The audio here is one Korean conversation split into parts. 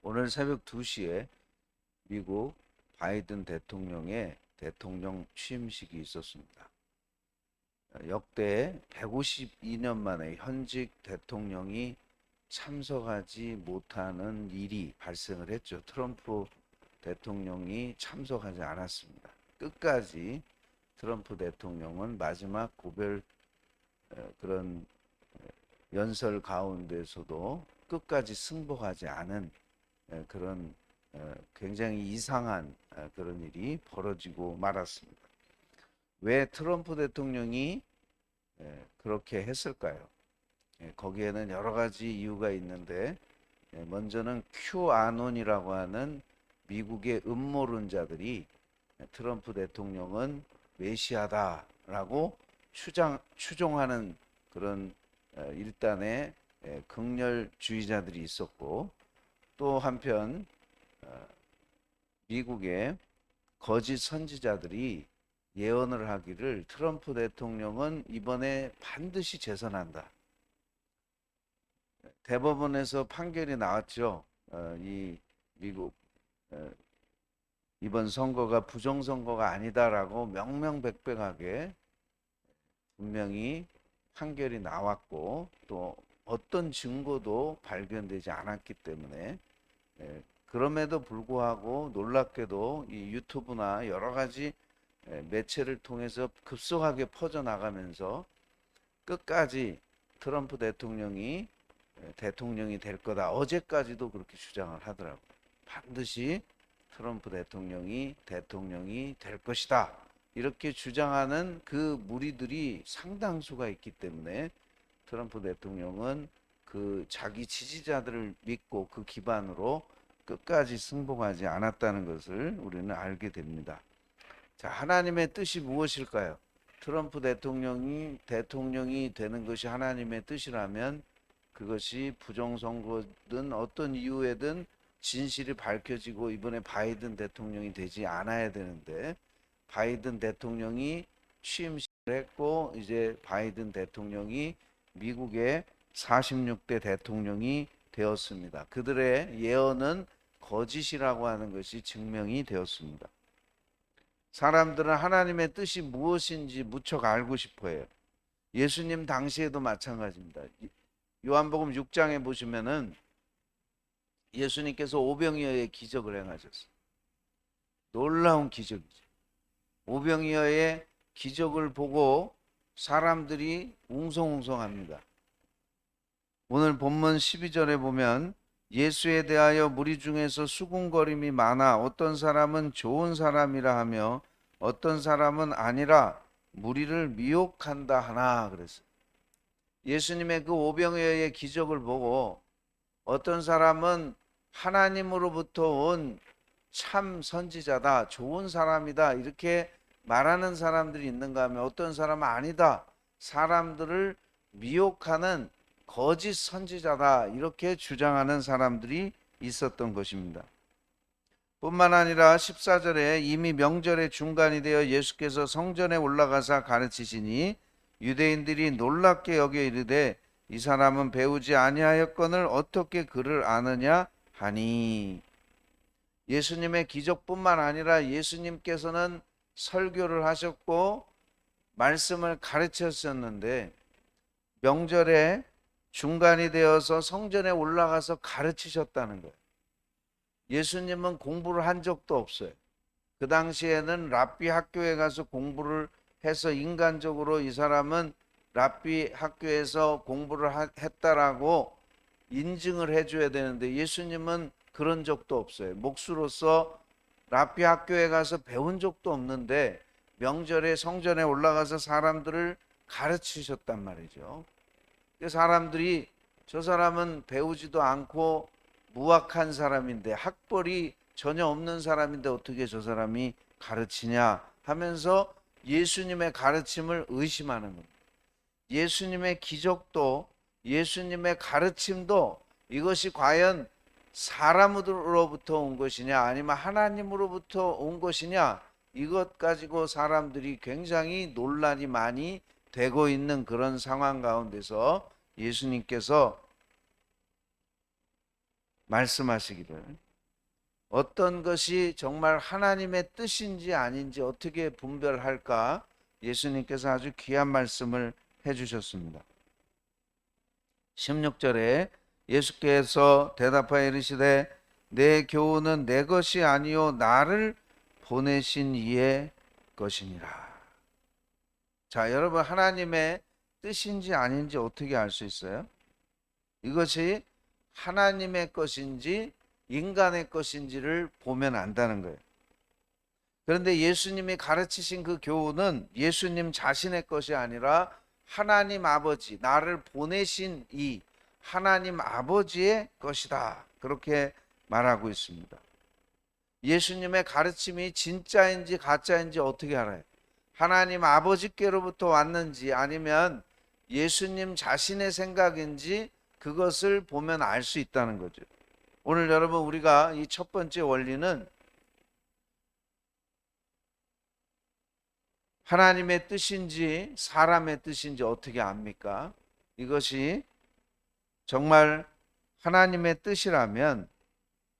오늘 새벽 2시에 미국 바이든 대통령의 대통령 취임식이 있었습니다. 역대 152년 만에 현직 대통령이 참석하지 못하는 일이 발생을 했죠. 트럼프 대통령이 참석하지 않았습니다. 끝까지 트럼프 대통령은 마지막 고별 그런 연설 가운데서도 끝까지 승복하지 않은 그런 굉장히 이상한 그런 일이 벌어지고 말았습니다. 왜 트럼프 대통령이 그렇게 했을까요? 거기에는 여러 가지 이유가 있는데 먼저는 큐아논이라고 하는 미국의 음모론자들이 트럼프 대통령은 메시아다라고 추종하는 그런 일단의 극렬주의자들이 있었고, 또 한편 미국의 거짓 선지자들이 예언을 하기를 트럼프 대통령은 이번에 반드시 재선한다. 대법원에서 판결이 나왔죠. 이 미국 이번 선거가 부정선거가 아니다라고 명명백백하게 분명히 판결이 나왔고, 또 어떤 증거도 발견되지 않았기 때문에 그럼에도 불구하고 놀랍게도 이 유튜브나 여러 가지 매체를 통해서 급속하게 퍼져나가면서 끝까지 트럼프 대통령이 대통령이 될 거다. 어제까지도 그렇게 주장을 하더라고요. 반드시 트럼프 대통령이 될 것이다. 이렇게 주장하는 그 무리들이 상당수가 있기 때문에 트럼프 대통령은 그 자기 지지자들을 믿고 그 기반으로 끝까지 승복하지 않았다는 것을 우리는 알게 됩니다. 자, 하나님의 뜻이 무엇일까요? 트럼프 대통령이 되는 것이 하나님의 뜻이라면 그것이 부정선거든 어떤 이유에든 진실이 밝혀지고 이번에 바이든 대통령이 되지 않아야 되는데, 바이든 대통령이 취임식을 했고 이제 바이든 대통령이 미국의 46대 대통령이 되었습니다. 그들의 예언은 거짓이라고 하는 것이 증명이 되었습니다. 사람들은 하나님의 뜻이 무엇인지 무척 알고 싶어 해요. 예수님 당시에도 마찬가지입니다. 요한복음 6장에 보시면은 예수님께서 오병이어의 기적을 행하셨어요. 놀라운 기적이죠. 오병이어의 기적을 보고 사람들이 웅성웅성합니다. 오늘 본문 12절에 보면 예수에 대하여 무리 중에서 수군거림이 많아 어떤 사람은 좋은 사람이라 하며 어떤 사람은 아니라 무리를 미혹한다 하나 그랬어요. 예수님의 그 오병이어의 기적을 보고 어떤 사람은 하나님으로부터 온 참 선지자다, 좋은 사람이다 이렇게 말하는 사람들이 있는가 하면 어떤 사람은 아니다, 사람들을 미혹하는 거짓 선지자다 이렇게 주장하는 사람들이 있었던 것입니다. 뿐만 아니라 14절에 이미 명절의 중간이 되어 예수께서 성전에 올라가사 가르치시니 유대인들이 놀랍게 여겨 이르되 이 사람은 배우지 아니하였거늘 어떻게 그를 아느냐 하니, 예수님의 기적뿐만 아니라 예수님께서는 설교를 하셨고 말씀을 가르쳤었는데 명절에 중간이 되어서 성전에 올라가서 가르치셨다는 거예요. 예수님은 공부를 한 적도 없어요. 그 당시에는 랍비 학교에 가서 공부를 해서 인간적으로 이 사람은 랍비 학교에서 공부를 했다라고 인증을 해줘야 되는데 예수님은 그런 적도 없어요. 목수로서 랍비 학교에 가서 배운 적도 없는데 명절에 성전에 올라가서 사람들을 가르치셨단 말이죠. 사람들이 저 사람은 배우지도 않고 무학한 사람인데, 학벌이 전혀 없는 사람인데 어떻게 저 사람이 가르치냐 하면서 예수님의 가르침을 의심하는 겁니다. 예수님의 기적도 예수님의 가르침도 이것이 과연 사람으로부터 온 것이냐 아니면 하나님으로부터 온 것이냐, 이것 가지고 사람들이 굉장히 논란이 많이 되고 있는 그런 상황 가운데서 예수님께서 말씀하시기를 어떤 것이 정말 하나님의 뜻인지 아닌지 어떻게 분별할까? 예수님께서 아주 귀한 말씀을 해주셨습니다. 16절에 예수께서 대답하여 이르시되 내 교훈은 내 것이 아니요 나를 보내신 이의 것이니라. 자, 여러분, 하나님의 뜻인지 아닌지 어떻게 알 수 있어요? 이것이 하나님의 것인지 인간의 것인지를 보면 안다는 거예요. 그런데 예수님이 가르치신 그 교훈은 예수님 자신의 것이 아니라 하나님 아버지, 나를 보내신 이 하나님 아버지의 것이다. 그렇게 말하고 있습니다. 예수님의 가르침이 진짜인지 가짜인지 어떻게 알아요? 하나님 아버지께로부터 왔는지 아니면 예수님 자신의 생각인지 그것을 보면 알 수 있다는 거죠. 오늘 여러분, 우리가 이 첫 번째 원리는 하나님의 뜻인지 사람의 뜻인지 어떻게 압니까? 이것이 정말 하나님의 뜻이라면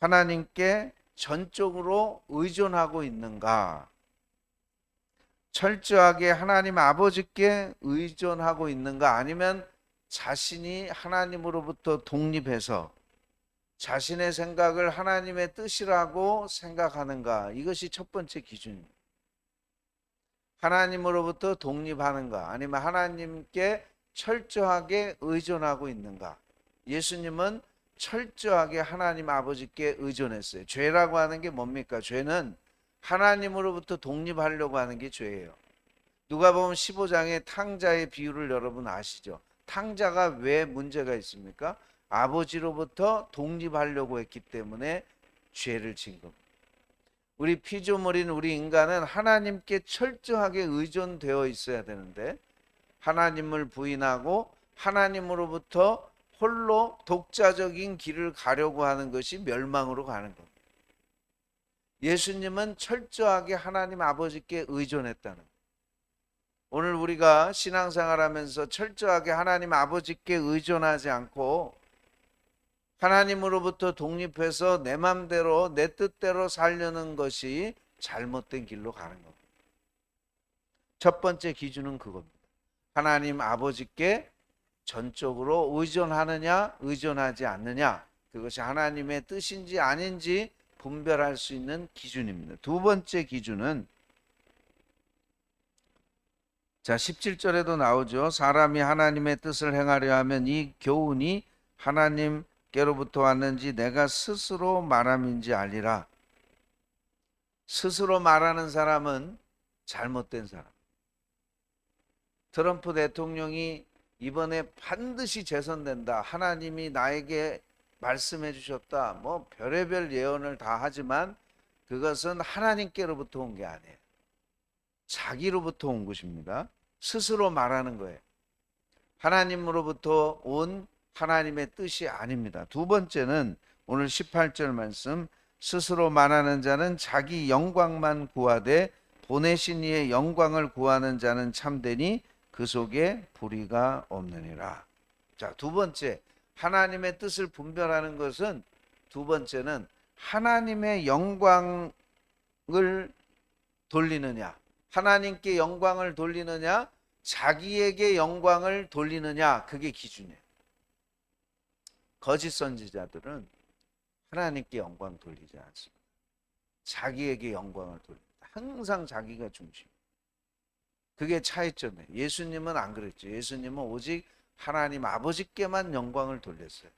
하나님께 전적으로 의존하고 있는가? 철저하게 하나님 아버지께 의존하고 있는가? 아니면 자신이 하나님으로부터 독립해서 자신의 생각을 하나님의 뜻이라고 생각하는가? 이것이 첫 번째 기준입니다. 하나님으로부터 독립하는가? 아니면 하나님께 철저하게 의존하고 있는가? 예수님은 철저하게 하나님 아버지께 의존했어요. 죄라고 하는 게 뭡니까? 죄는 하나님으로부터 독립하려고 하는 게 죄예요. 누가복음 15장의 탕자의 비유를 여러분 아시죠? 탕자가 왜 문제가 있습니까? 아버지로부터 독립하려고 했기 때문에 죄를 진 겁니다. 우리 피조물인 우리 인간은 하나님께 철저하게 의존되어 있어야 되는데 하나님을 부인하고 하나님으로부터 홀로 독자적인 길을 가려고 하는 것이 멸망으로 가는 겁니다. 예수님은 철저하게 하나님 아버지께 의존했다는 거예요. 오늘 우리가 신앙생활하면서 철저하게 하나님 아버지께 의존하지 않고 하나님으로부터 독립해서 내 맘대로 내 뜻대로 살려는 것이 잘못된 길로 가는 겁니다. 첫 번째 기준은 그겁니다. 하나님 아버지께 전적으로 의존하느냐 의존하지 않느냐, 그것이 하나님의 뜻인지 아닌지 분별할 수 있는 기준입니다. 두 번째 기준은 17절에도 나오죠. 사람이 하나님의 뜻을 행하려 하면 이 교훈이 하나님께로부터 왔는지 내가 스스로 말함인지 알리라. 스스로 말하는 사람은 잘못된 사람. 트럼프 대통령이 이번에 반드시 재선된다, 하나님이 나에게 말씀해 주셨다, 뭐 별의별 예언을 다 하지만 그것은 하나님께로부터 온 게 아니에요. 자기로부터 온 것입니다. 스스로 말하는 거예요. 하나님으로부터 온 하나님의 뜻이 아닙니다. 두 번째는 오늘 18절 말씀, 스스로 말하는 자는 자기 영광만 구하되 보내신 이의 영광을 구하는 자는 참되니 그 속에 불의가 없느니라. 자, 두 번째, 하나님의 뜻을 분별하는 것은 두 번째는 하나님의 영광을 돌리느냐, 하나님께 영광을 돌리느냐, 자기에게 영광을 돌리느냐, 그게 기준이에요. 거짓 선지자들은 하나님께 영광 돌리지 않습니다. 자기에게 영광을 돌립니다. 항상 자기가 중심. 그게 차이점이에요. 예수님은 안 그랬죠. 예수님은 오직 하나님 아버지께만 영광을 돌렸어요.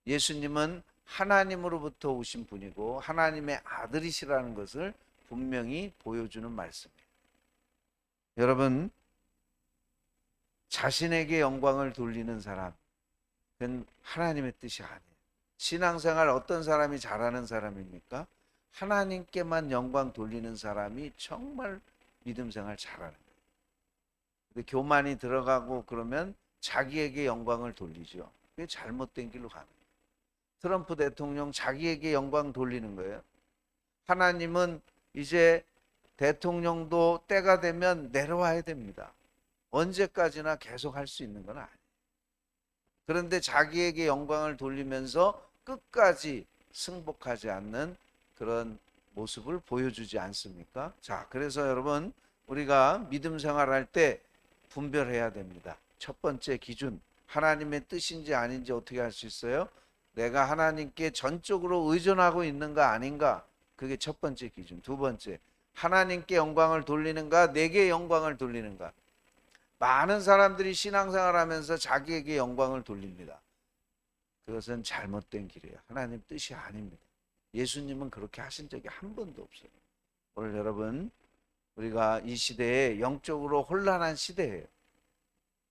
예수님은 하나님으로부터 오신 분이고 하나님의 아들이시라는 것을 분명히 보여주는 말씀이에요. 여러분, 자신에게 영광을 돌리는 사람, 그건 하나님의 뜻이 아니에요. 신앙생활 어떤 사람이 잘하는 사람입니까? 하나님께만 영광 돌리는 사람이 정말 믿음생활 잘하는 거예요. 근데 교만이 들어가고 그러면 자기에게 영광을 돌리죠. 그게 잘못된 길로 가는 거예요. 트럼프 대통령 자기에게 영광 돌리는 거예요. 하나님은 이제 대통령도 때가 되면 내려와야 됩니다. 언제까지나 계속 할 수 있는 건 아니에요. 그런데 자기에게 영광을 돌리면서 끝까지 승복하지 않는 그런 모습을 보여주지 않습니까? 자, 그래서 여러분 우리가 믿음 생활할 때 분별해야 됩니다. 첫 번째 기준, 하나님의 뜻인지 아닌지 어떻게 할 수 있어요? 내가 하나님께 전적으로 의존하고 있는가 아닌가? 그게 첫 번째 기준. 두 번째, 하나님께 영광을 돌리는가 내게 영광을 돌리는가? 많은 사람들이 신앙생활하면서 자기에게 영광을 돌립니다. 그것은 잘못된 길이에요. 하나님 뜻이 아닙니다. 예수님은 그렇게 하신 적이 한 번도 없어요. 오늘 여러분, 우리가 이 시대에 영적으로 혼란한 시대예요.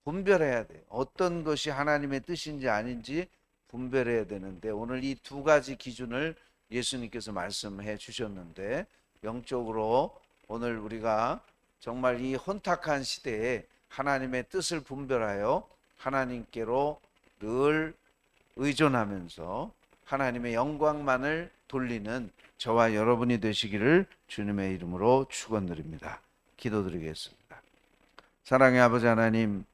분별해야 돼요. 어떤 것이 하나님의 뜻인지 아닌지 분별해야 되는데, 오늘 이 두 가지 기준을 예수님께서 말씀해 주셨는데, 영적으로 오늘 우리가 정말 이 혼탁한 시대에 하나님의 뜻을 분별하여 하나님께로 늘 의존하면서 하나님의 영광만을 돌리는 저와 여러분이 되시기를 주님의 이름으로 축원드립니다. 기도드리겠습니다. 사랑의 아버지 하나님,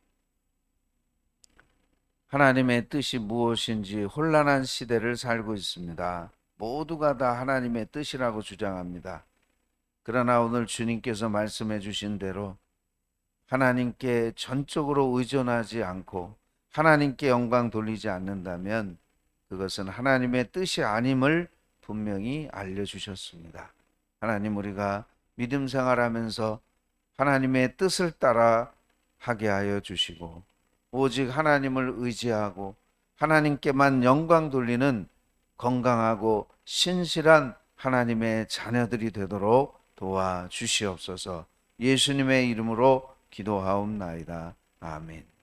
하나님의 뜻이 무엇인지 혼란한 시대를 살고 있습니다. 모두가 다 하나님의 뜻이라고 주장합니다. 그러나 오늘 주님께서 말씀해 주신 대로 하나님께 전적으로 의존하지 않고 하나님께 영광 돌리지 않는다면 그것은 하나님의 뜻이 아님을 분명히 알려주셨습니다. 하나님, 우리가 믿음 생활하면서 하나님의 뜻을 따라 하게 하여 주시고 오직 하나님을 의지하고 하나님께만 영광 돌리는 건강하고 신실한 하나님의 자녀들이 되도록 도와주시옵소서. 예수님의 이름으로 기도하옵나이다. 아멘.